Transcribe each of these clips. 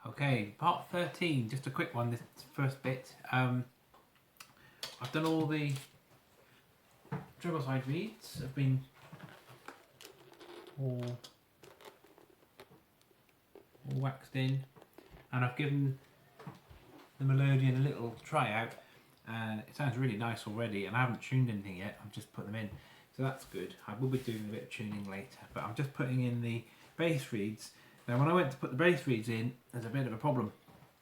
Okay, part 13, just a quick one, this first bit. I've done all the treble side reeds, have been all waxed in, and I've given the melodeon a little try out, and it sounds really nice already, and I haven't tuned anything yet, I've just put them in, so that's good. I will be doing a bit of tuning later, but I'm just putting in the bass reeds. Now when I went to put the bass reeds in, there's a bit of a problem.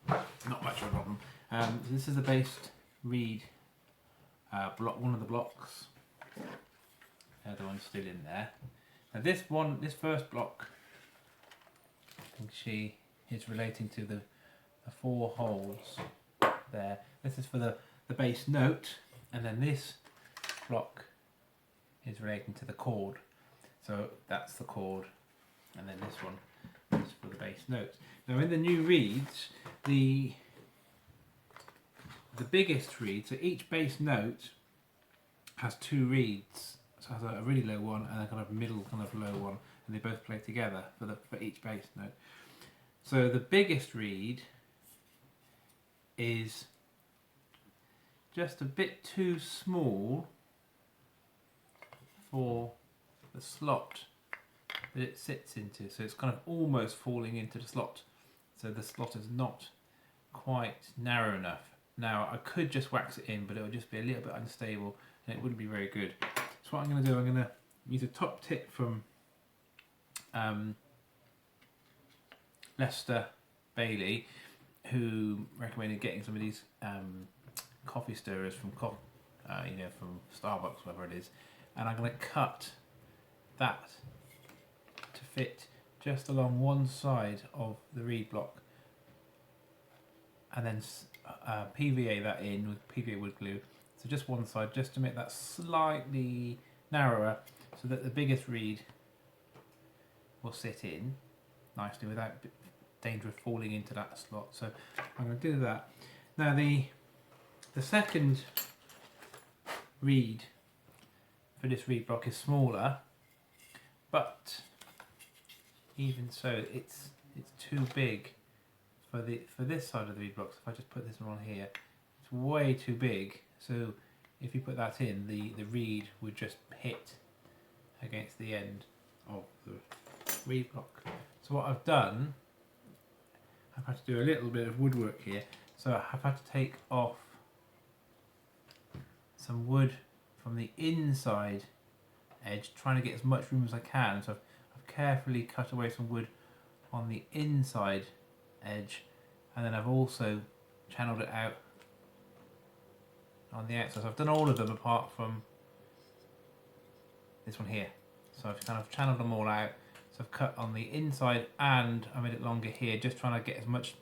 Not much of a problem. So this is a bass reed block, one of the blocks. The other one's still in there. Now this first block, I think she is relating to the 4 holes there. This is for the bass note, and then this block is relating to the chord. So that's the chord, and then this one is for the bass notes. Now in the new reeds, the biggest reed, so each bass note has 2 reeds. So it has a really low one and a kind of middle kind of low one, and they both play together for each bass note. So the biggest reed is just a bit too small for the slot that it sits into, so it's kind of almost falling into the slot, so the slot is not quite narrow enough. Now I could just wax it in, but it would just be a little bit unstable and it wouldn't be very good. So what I'm going to do, I'm going to use a top tip from Lester Bailey, who recommended getting some of these coffee stirrers from from Starbucks, whatever it is, and I'm going to cut that to fit just along one side of the reed block, and then PVA that in with PVA wood glue, so just one side, just to make that slightly narrower, so that the biggest reed will sit in nicely without danger of falling into that slot. So I'm going to do that. Now the second reed for this reed block is smaller, but even so it's too big for this side of the reed block. So if I just put this one on here, it's way too big, so if you put that in, the reed would just hit against the end of the reed block. So what I've done, I've had to do a little bit of woodwork here, so I've had to take off some wood from the inside edge, trying to get as much room as I can. So I've carefully cut away some wood on the inside edge, and then I've also channeled it out on the outside. So I've done all of them apart from this one here. So I've kind of channeled them all out. So I've cut on the inside and I made it longer here, just trying to get as much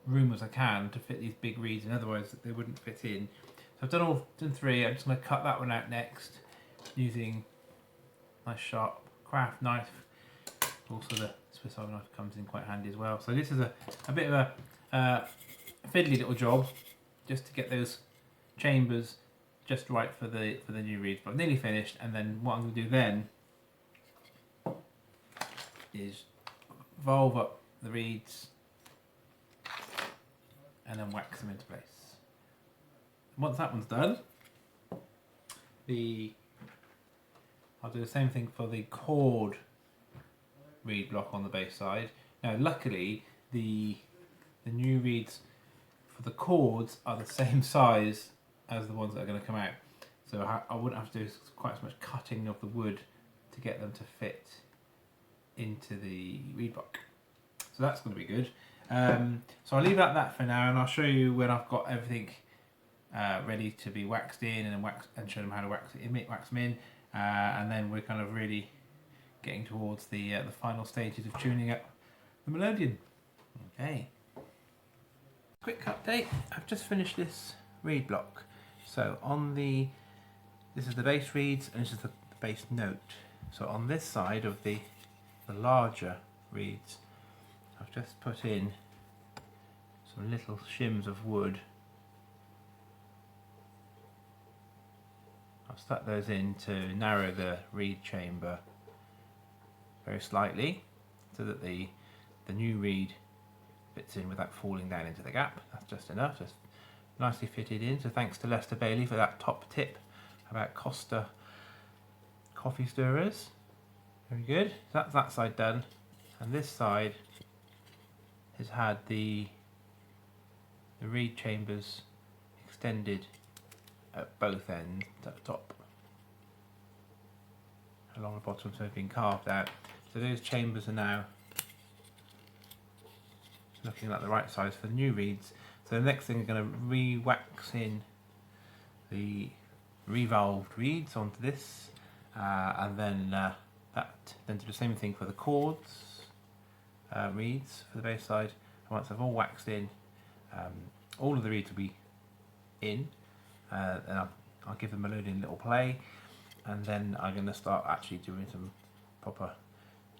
room as I can to fit these big reeds, and otherwise they wouldn't fit in. So I've done 3. I'm just going to cut that one out next using a nice sharp craft knife. Also the Swiss Army knife comes in quite handy as well. So this is a bit of a fiddly little job, just to get those chambers just right for the new reeds. But I've nearly finished, and then what I'm going to do then is valve up the reeds and then wax them into place. Once that one's done, I'll do the same thing for the chord reed block on the bass side. Now luckily the new reeds for the chords are the same size as the ones that are going to come out, so I wouldn't have to do quite as much cutting of the wood to get them to fit into the reed block. So that's going to be good. So I'll leave it at that for now, and I'll show you when I've got everything ready to be waxed in, and show them how to wax them in, and then we're kind of really getting towards the final stages of tuning up the melodeon. Okay. Quick update. I've just finished this reed block. So this is the bass reeds, and this is the bass note. So on this side of the larger reeds, I've just put in some little shims of wood. I've stuck those in to narrow the reed chamber very slightly, so that the new reed fits in without falling down into the gap. That's just enough, just nicely fitted in. So thanks to Lester Bailey for that top tip about Costa coffee stirrers. Very good. So that's that side done, and this side has had the reed chambers extended at both ends at the top along the bottom, so they've been carved out. So those chambers are now looking like the right size for the new reeds. So the next thing, we're going to re-wax in the revolved reeds onto this, and then then do the same thing for the chords reeds for the bass side. And once they've all waxed in, all of the reeds will be in, and I'll give the melodeon a little play, and then I'm going to start actually doing some proper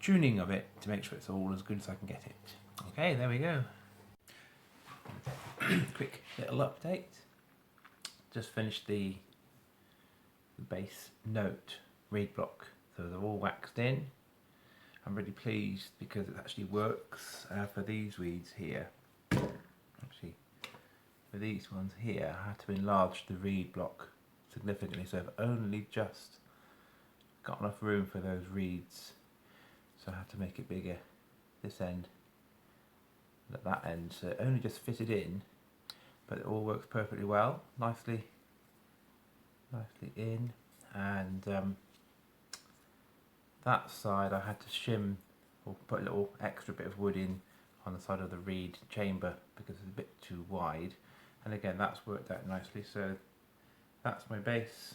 tuning of it to make sure it's all as good as I can get it. Okay, there we go. Quick little update. Just finished the bass note reed block, so they're all waxed in. I'm really pleased because it actually works for these reeds here. Actually, for these ones here, I had to enlarge the reed block significantly, so I've only just got enough room for those reeds, so I had to make it bigger this end and at that end, so it only just fitted in, but it all works perfectly well, nicely in. And that side I had to shim or put a little extra bit of wood in on the side of the reed chamber because it's a bit too wide, and again that's worked out nicely. So that's my bass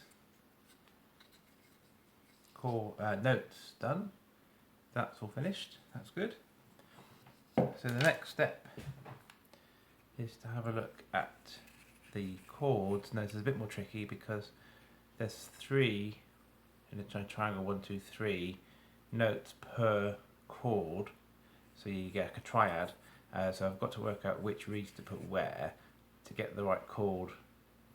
notes done. That's all finished, that's good. So the next step is to have a look at the chords. Now this is a bit more tricky because there's 3 in a triangle, 1, 2, 3 notes per chord, so you get like a triad. So I've got to work out which reeds to put where to get the right chord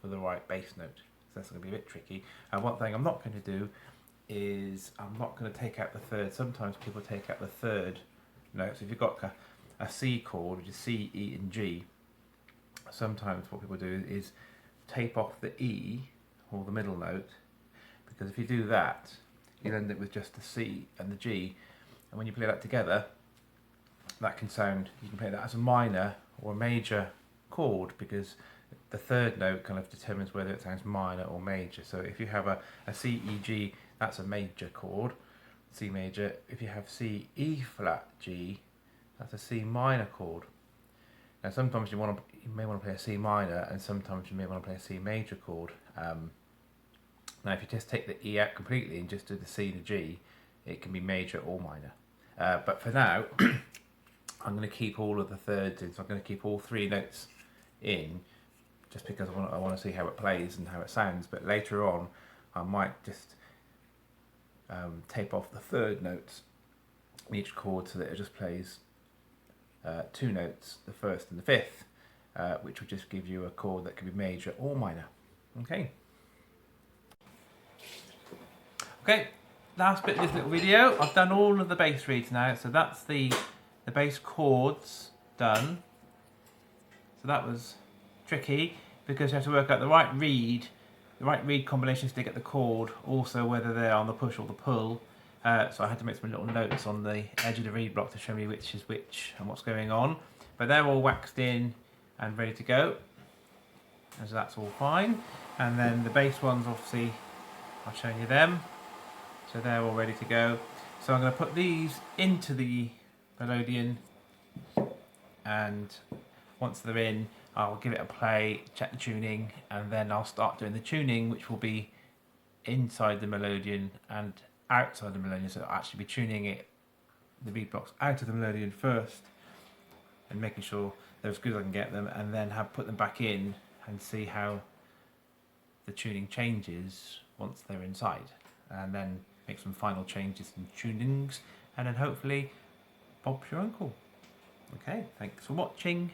for the right bass note. So that's going to be a bit tricky. And one thing I'm not going to do is I'm not going to take out the third. Sometimes people take out the third note. So if you've got a C chord, which is C, E and G, sometimes what people do is tape off the E or the middle note, because if you do that you'll end up with just the C and the G, and when you play that together that can sound, you can play that as a minor or a major chord, because the third note kind of determines whether it sounds minor or major. So if you have a C, E, G, that's a major chord, C major. If you have C, E flat, G, that's a C minor chord. Now sometimes you may want to play a C minor, and sometimes you may want to play a C major chord. Now if you just take the E out completely and just do the C and the G, it can be major or minor. But for now, I'm going to keep all of the thirds in, so I'm going to keep all 3 notes in, just because I want to see how it plays and how it sounds. But later on, I might just tape off the third notes in each chord so that it just plays 2 notes, the first and the fifth, which will just give you a chord that can be major or minor. Okay. Okay, last bit of this little video. I've done all of the bass reeds now, so that's the bass chords done. So that was tricky because you have to work out the right reed combinations to get the chord, also whether they're on the push or the pull. So I had to make some little notes on the edge of the reed block to show me which is which and what's going on. But they're all waxed in and ready to go, and so that's all fine. And then the bass ones, obviously, I've shown you them. So they're all ready to go. So I'm going to put these into the melodeon, and once they're in, I'll give it a play, check the tuning, and then I'll start doing the tuning, which will be inside the melodeon and outside the melodeon. So I'll actually be tuning it, the reed blocks, out of the melodeon first, and making sure they're as good as I can get them, and then put them back in and see how the tuning changes once they're inside, and then make some final changes and tunings, and then hopefully Bob's your uncle. Okay, thanks for watching.